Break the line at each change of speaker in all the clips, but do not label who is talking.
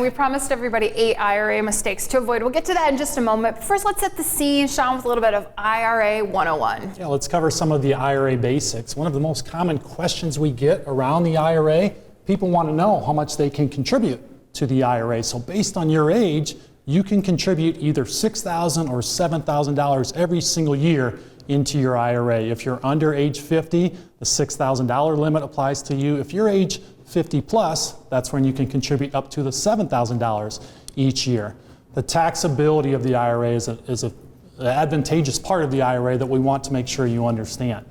we promised everybody 8 IRA mistakes to avoid. We'll get to that in just a moment. But first, let's set the scene, Chawn, with a little bit of IRA 101.
Yeah, let's cover some of the IRA basics. One of the most common questions we get around the IRA, people want to know how much they can contribute to the IRA. So based on your age, you can contribute either $6,000 or $7,000 every single year into your IRA. If you're under age 50, the $6,000 limit applies to you. If you're age 50 plus, that's when you can contribute up to the $7,000 each year. The taxability of the IRA is an advantageous part of the IRA that we want to make sure you understand.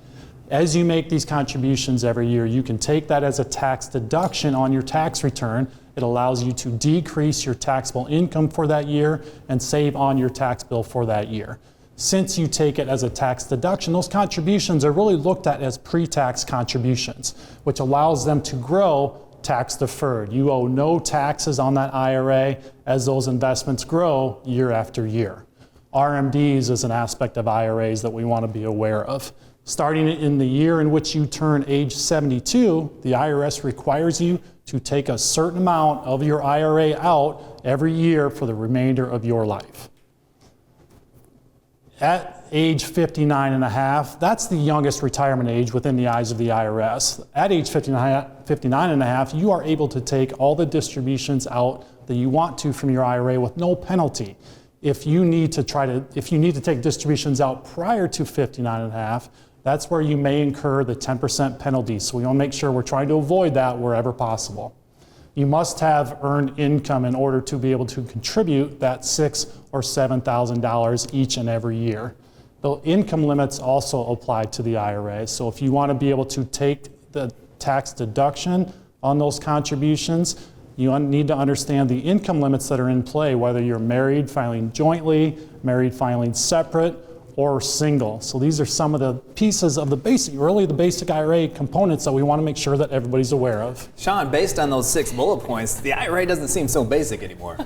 As you make these contributions every year, you can take that as a tax deduction on your tax return. It allows you to decrease your taxable income for that year and save on your tax bill for that year. Since you take it as a tax deduction, those contributions are really looked at as pre-tax contributions, which allows them to grow tax deferred. You owe no taxes on that IRA as those investments grow year after year. RMDs is an aspect of IRAs that we want to be aware of. Starting in the year in which you turn age 72, the IRS requires you to take a certain amount of your IRA out every year for the remainder of your life. At age 59 and a half, that's the youngest retirement age within the eyes of the IRS. At age 59 and a half, you are able to take all the distributions out that you want to from your IRA with no penalty. If you need to take distributions out prior to 59 and a half, that's where you may incur the 10% penalty. So we want to make sure we're trying to avoid that wherever possible. You must have earned income in order to be able to contribute that $6,000 or $7,000 each and every year. The income limits also apply to the IRA. So if you want to be able to take the tax deduction on those contributions, you need to understand the income limits that are in play, whether you're married filing jointly, married filing separate, or single. So these are some of the pieces of the basic IRA components that we want to make sure that everybody's aware of.
Chawn, based on those 6 bullet points, the IRA doesn't seem so basic anymore.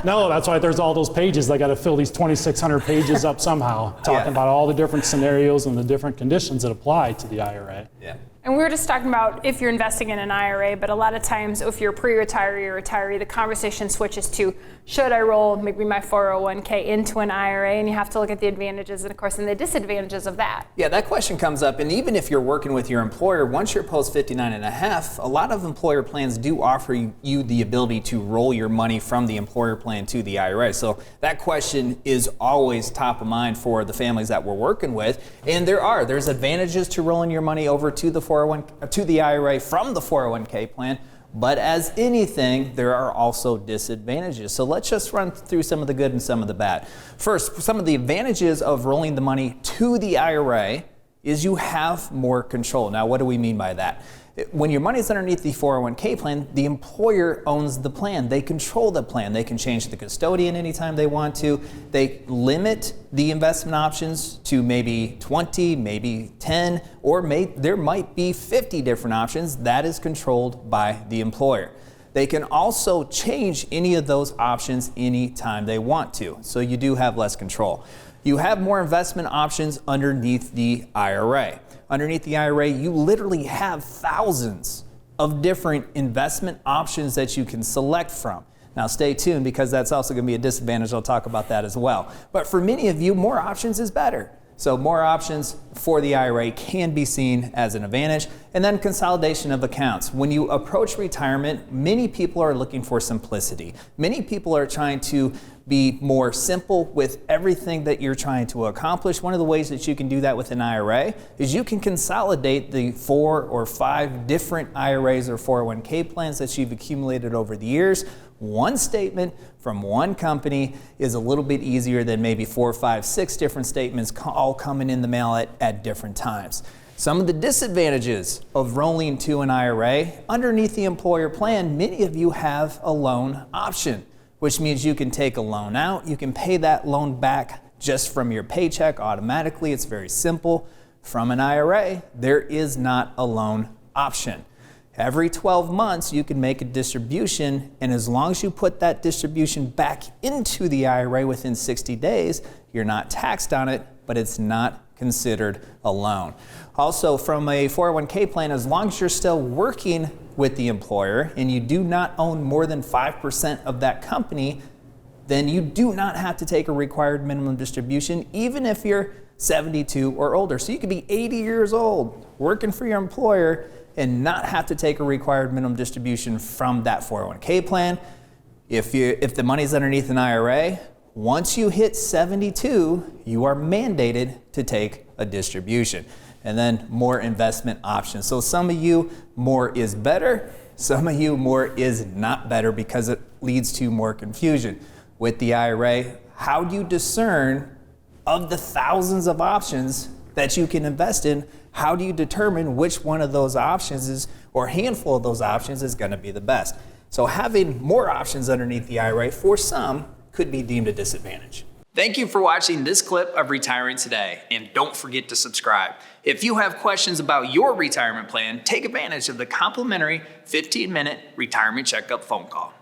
No, that's why there's all those pages. They got to fill these 2,600 pages up somehow, talking about all the different scenarios and the different conditions that apply to the IRA.
Yeah.
And we were just talking about if you're investing in an IRA, but a lot of times if you're pre-retiree or retiree, the conversation switches to, should I roll maybe my 401k into an IRA? And you have to look at the advantages and, of course, and the disadvantages of that.
Yeah, that question comes up. And even if you're working with your employer, once you're post 59 and a half, a lot of employer plans do offer you the ability to roll your money from the employer plan to the IRA. So that question is always top of mind for the families that we're working with. And there's advantages to rolling your money over to the IRA from the 401k plan, but as anything, there are also disadvantages. So let's just run through some of the good and some of the bad. First, some of the advantages of rolling the money to the IRA is you have more control. Now, what do we mean by that? When your money is underneath the 401k plan, the employer owns the plan. They control the plan. They can change the custodian anytime they want to. They limit the investment options to maybe 20, maybe 10, or there might be 50 different options. That is controlled by the employer. They can also change any of those options anytime they want to. So you do have less control. You have more investment options underneath the IRA. Underneath the IRA, you literally have thousands of different investment options that you can select from. Now stay tuned because that's also going to be a disadvantage. I'll talk about that as well. But for many of you, more options is better. So more options for the IRA can be seen as an advantage. And then consolidation of accounts. When you approach retirement, many people are looking for simplicity. Many people are trying to be more simple with everything that you're trying to accomplish. One of the ways that you can do that with an IRA is you can consolidate the 4 or 5 different IRAs or 401k plans that you've accumulated over the years. One statement from one company is a little bit easier than maybe 4, 5, 6 different statements all coming in the mail at different times. Some of the disadvantages of rolling to an IRA, underneath the employer plan, many of you have a loan option, which means you can take a loan out. You can pay that loan back just from your paycheck automatically. It's very simple. From an IRA, there is not a loan option. Every 12 months, you can make a distribution, and as long as you put that distribution back into the IRA within 60 days, you're not taxed on it, but it's not considered a loan. Also, from a 401k plan, as long as you're still working with the employer and you do not own more than 5% of that company, then you do not have to take a required minimum distribution, even if you're 72 or older. So you could be 80 years old working for your employer and not have to take a required minimum distribution from that 401k plan. If the money's underneath an IRA, once you hit 72, you are mandated to take a distribution. And then more investment options. So some of you, more is better. Some of you, more is not better, because it leads to more confusion. With the IRA, how do you discern of the thousands of options that you can invest in? How do you determine which one of those options is, or a handful of those options is going to be the best? So having more options underneath the IRA for some could be deemed a disadvantage. Thank you for watching this clip of Retiring Today, and don't forget to subscribe. If you have questions about your retirement plan, take advantage of the complimentary 15-minute retirement checkup phone call.